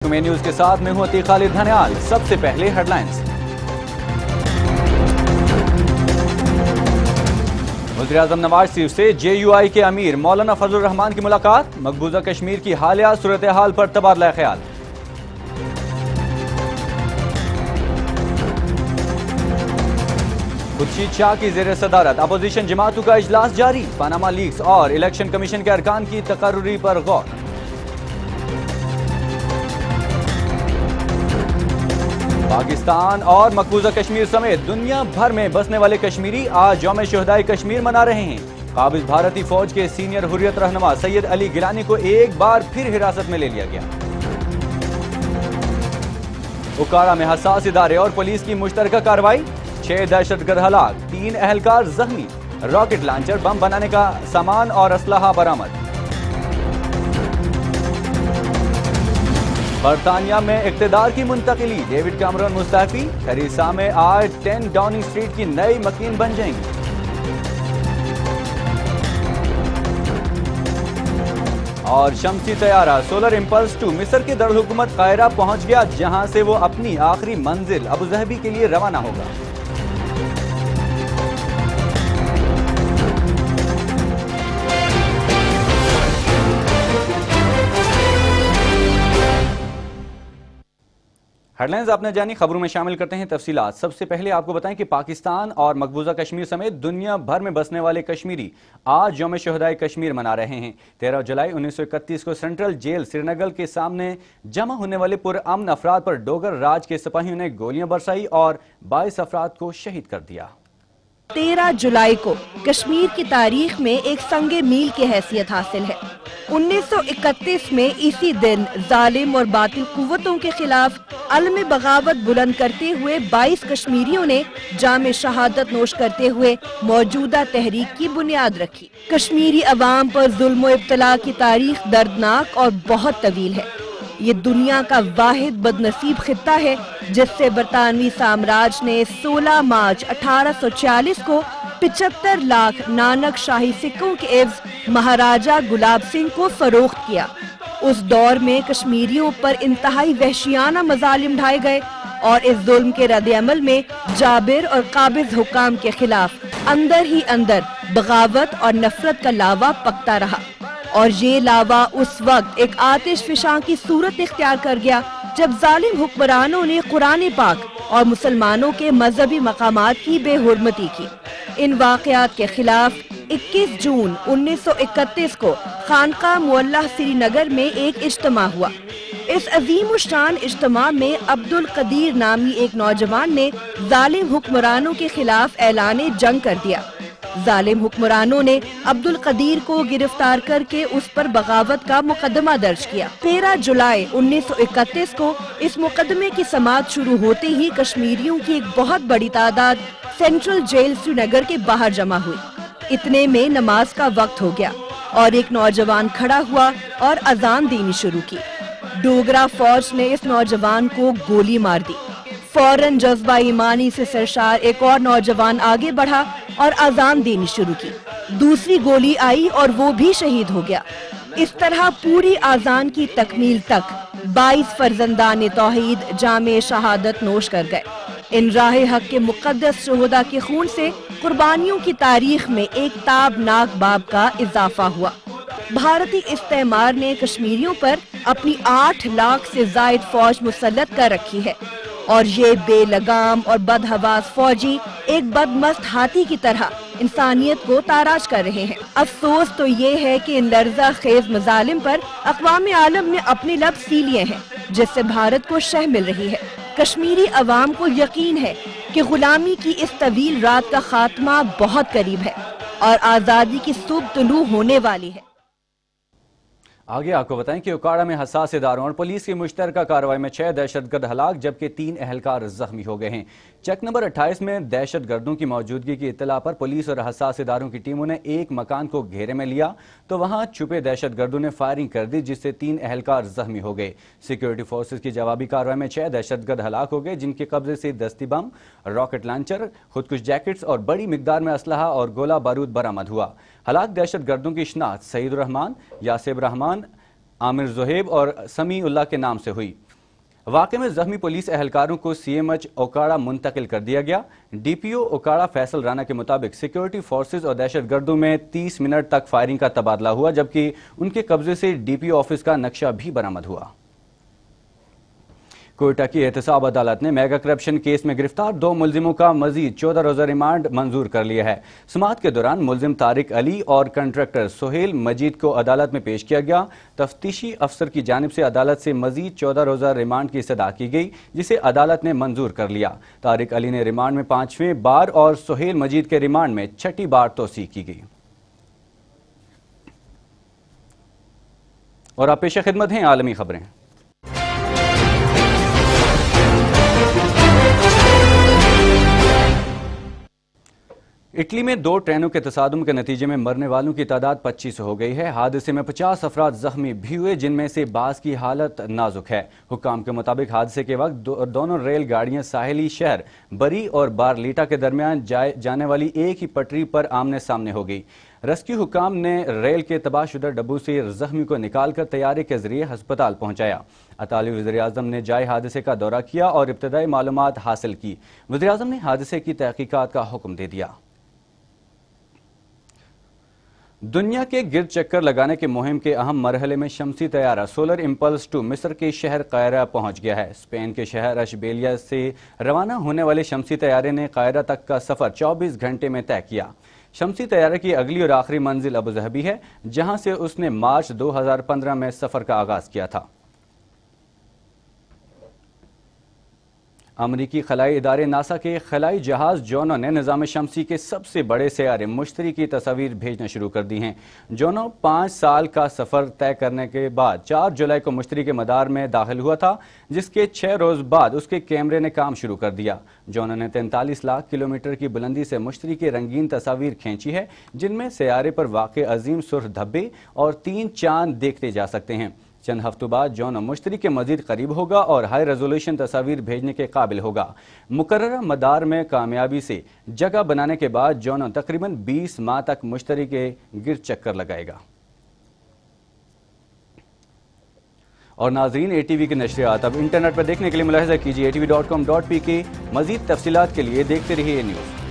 तुम्हें न्यूज के साथ मैं हूं अतीक खालिद धनियाल। सबसे पहले हेडलाइंस। वज़ीर-ए-आज़म नवाज शरीफ से JUI के अमीर मौलाना फजलुर रहमान की मुलाकात। मकबूजा कश्मीर की हालिया सूरत हाल पर तबादला ख्याल। खुर्शीद शाह की ज़ेर सदारत अपोजिशन जमातों का इजलास जारी। पनामा लीक्स और इलेक्शन कमीशन के अरकान की तकर्रुरी पर गौर। पाकिस्तान और मकबूजा कश्मीर समेत दुनिया भर में बसने वाले कश्मीरी आज यौम शुहदाए कश्मीर मना रहे हैं। काबिज भारतीय फौज के सीनियर हुर्रियत रहनुमा सैयद अली गिलानी को एक बार फिर हिरासत में ले लिया गया। उकाड़ा में हसास इदारे और पुलिस की मुश्तरका कार्रवाई। 6 दहशतगर्द हलाक, 3 अहलकार जख्मी। रॉकेट लॉन्चर, बम बनाने का सामान और असलहा बरामद। बरतानिया में इक्तदार की मुंतकिली, डेविड कैमरन मुस्तफी। थेरेसा में आज 10 डाउनिंग स्ट्रीट की नई मकीन बन जाएंगी। और शमसी तैयारा सोलर इंपल्स 2 मिस्र के दरहुकूमत कायरा पहुंच गया, जहां से वो अपनी आखिरी मंजिल अबू ज़हबी के लिए रवाना होगा। हेडलाइंस आपने जानी, खबरों में शामिल करते हैं तफसीलात। सबसे पहले आपको बताएं कि पाकिस्तान और मकबूजा कश्मीर समेत दुनिया भर में बसने वाले कश्मीरी आज यौम शुहदाए कश्मीर मना रहे हैं। 13 जुलाई 1931 को सेंट्रल जेल श्रीनगर के सामने जमा होने वाले पुरअमन अफराद पर डोगर राज के सिपाहियों ने गोलियां बरसाई और 22 अफराद को शहीद कर दिया। 13 जुलाई को कश्मीर की तारीख में एक संगे मील की हैसियत हासिल है। 1931 में इसी दिन जालिम और बातिल कुव्वतों के खिलाफ अलम बगावत बुलंद करते हुए 22 कश्मीरियों ने जामे शहादत नोश करते हुए मौजूदा तहरीक की बुनियाद रखी। कश्मीरी अवाम पर जुल्म और इब्तला की तारीख दर्दनाक और बहुत तवील है। ये दुनिया का वाहिद बदनसीब खित्ता है जिससे बरतानवी साम्राज्य ने 16 मार्च 1840 को 75 लाख नानक शाही सिक्कों के एवज महाराजा गुलाब सिंह को फरोख्त किया। उस दौर में कश्मीरियों पर इंतहाई वहशियाना मजालिम ढाए गए और इस जुल्म के रद्द-ए-अमल में जाबिर और काबिज हुक्काम के खिलाफ अंदर ही अंदर बगावत और नफरत का लावा पकता रहा। और ये लावा उस वक्त एक आतिश फिशां की सूरत इख्तियार कर गया जब जालिम हुक्मरानों ने कुरान पाक और मुसलमानों के मजहबी मकामात की बेहुरमती की। इन वाक़यात के खिलाफ 21 जून 1931 को खानका मुअल्ला श्रीनगर में एक इज्तिमा हुआ। इस अजीम शान इज्तिमा में अब्दुल कदीर नामी एक नौजवान ने जालिम हुक्मरानों के खिलाफ ऐलान जंग कर दिया। जालिम हुक्मरानों ने अब्दुल कदीर को गिरफ्तार करके उस पर बगावत का मुकदमा दर्ज किया। 13 जुलाई 1931 को इस मुकदमे की समाअत शुरू होते ही कश्मीरियों की एक बहुत बड़ी तादाद सेंट्रल जेल श्रीनगर के बाहर जमा हुई। इतने में नमाज का वक्त हो गया और एक नौजवान खड़ा हुआ और अजान देनी शुरू की। डोगरा फौज ने इस नौजवान को गोली मार दी। फौरन जज्बा ईमानी से सरशार एक और नौजवान आगे बढ़ा और अजान देनी शुरू की। दूसरी गोली आई और वो भी शहीद हो गया। इस तरह पूरी अजान की तकमील तक 22 फर्जंदान तौहीद जामे शहादत नोश कर गए। इन राह हक के मुकद्दस शुहदा के खून से कुर्बानियों की तारीख में एक ताबनाक बाब का इजाफा हुआ। भारतीय इस्तेमार ने कश्मीरियों पर अपनी 8 लाख से जायद फौज मुसल्लत कर रखी है और ये बेलगाम और बदहवास फौजी एक बदमस्त हाथी की तरह इंसानियत को ताराज कर रहे हैं। अफसोस तो ये है कि इन लर्जा खेज मजालिम पर अक़वाम आलम ने अपने लब सी लिए हैं, जिससे भारत को शह मिल रही है। कश्मीरी अवाम को यकीन है कि गुलामी की इस तवील रात का खात्मा बहुत करीब है और आज़ादी की सुबह तुलू होने वाली है। आगे आपको बताएं कि उकाड़ा में हसास इदारों और पुलिस की मुश्तरका कार्रवाई में 6 दहशतगर्द हलाक जबकि 3 अहलकार जख्मी हो गए हैं। चेक नंबर 28 में दहशतगर्दों की मौजूदगी की इत्तला पर पुलिस और हसास इदारों की टीमों ने एक मकान को घेरे में लिया तो वहां छुपे दहशतगर्दों ने फायरिंग कर दी जिससे 3 अहलकार जख्मी हो गए। सिक्योरिटी फोर्सेज की जवाबी कार्रवाई में 6 दहशतगर्द हलाक हो गए जिनके कब्जे से दस्ती बम, रॉकेट लॉन्चर, खुदकुश जैकेट्स और बड़ी मिकदार में असलहा और गोला बारूद बरामद हुआ। हलाक दहशतगर्दों की शिनाख्त सईद रहमान, यासिर रहमान, आमिर ज़ुहैब और समी उल्लाह के नाम से हुई। वाक़े में जख्मी पुलिस एहलकारों को CMH ओकाड़ा मुंतकिल कर दिया गया। DPO ओकाड़ा फैसल राना के मुताबिक सिक्योरिटी फोर्सेज और दहशतगर्दों में 30 मिनट तक फायरिंग का तबादला हुआ, जबकि उनके कब्जे से DPO ऑफिस का नक्शा भी बरामद हुआ। कोयटा की एहतसाब अदालत ने मेगा करप्शन केस में गिरफ्तार 2 मुलजिमों का मजीद 14 रोजा रिमांड मंजूर कर लिया है। समाअत के दौरान मुलजिम तारिक अली और कंट्रैक्टर सोहेल मजीद को अदालत में पेश किया गया। तफ्तीशी अफसर की जानिब से अदालत से मजीद 14 रोजा रिमांड की इस्तदा की गई, जिसे अदालत ने मंजूर कर लिया। तारिक अली ने रिमांड में 5वें बार और सोहेल मजीद के रिमांड में 6ठी बार तोसी की गई। और अब पेश खिदमत हैं आलमी खबरें। इटली में 2 ट्रेनों के तसादुम के नतीजे में मरने वालों की तादाद 25 हो गई है। हादसे में 50 अफराद जख्मी भी हुए, जिनमें से बास की हालत नाजुक है। हुक्काम के मुताबिक हादसे के वक्त दोनों रेल गाड़ियां साहिली शहर बरी और बारलीटा के दरमियान जाने वाली एक ही पटरी पर आमने सामने हो गई। रेस्क्यू हुक्काम ने रेल के तबाहशुदा डब्बू से जख्मी को निकालकर तैयारे के जरिए अस्पताल पहुंचाया। अताली वज़ीर-ए-आज़म ने जाए हादसे का दौरा किया और इब्तदाई मालूमात हासिल की। वज़ीर-ए-आज़म ने हादसे की तहकीकात का हुक्म दे दिया। दुनिया के गिर्द चक्कर लगाने के मुहिम के अहम मरहले में शमसी तैयारा सोलर इंपल्स 2 मिस्र के शहर कायरा पहुंच गया है। स्पेन के शहर अशबेलिया से रवाना होने वाले शमसी तैयारे ने कायरा तक का सफर 24 घंटे में तय किया। शमसी तैयारे की अगली और आखिरी मंजिल अबू धाबी है, जहां से उसने मार्च 2015 में सफर का आगाज किया था। अमरीकी खलाई इदारे नासा के खलाई जहाज जोनो ने निज़ाम शमसी के सबसे बड़े सैयारे मुश्तरी की तस्वीर भेजना शुरू कर दी हैं। जोनो 5 साल का सफ़र तय करने के बाद 4 जुलाई को मुश्तरी के मदार में दाखिल हुआ था, जिसके 6 रोज़ बाद उसके कैमरे ने काम शुरू कर दिया। जोनो ने 43 लाख किलोमीटर की बुलंदी से मुश्तरी की रंगीन तस्वीर खींची है, जिनमें सैयारे पर वाक़े अजीम सुर्ख धब्बे और 3 चांद देखते जा सकते हैं। चंद हफ्तों बाद जोनो मुश्तरी के मजीद करीब होगा और हाई रेजोल्यूशन तस्वीर भेजने के काबिल होगा। मुकर्ररा मदार में कामयाबी से जगह बनाने के बाद जोनो तकरीबन 20 माह तक मुश्तरी के गिर्द चक्कर लगाएगा। और नाजरीन, ATV की नशरियात अब इंटरनेट पर देखने के लिए मुलाहिजा कीजिए ATV.com.pk। मजीद तफसीलात के लिए देखते रहिए न्यूज़।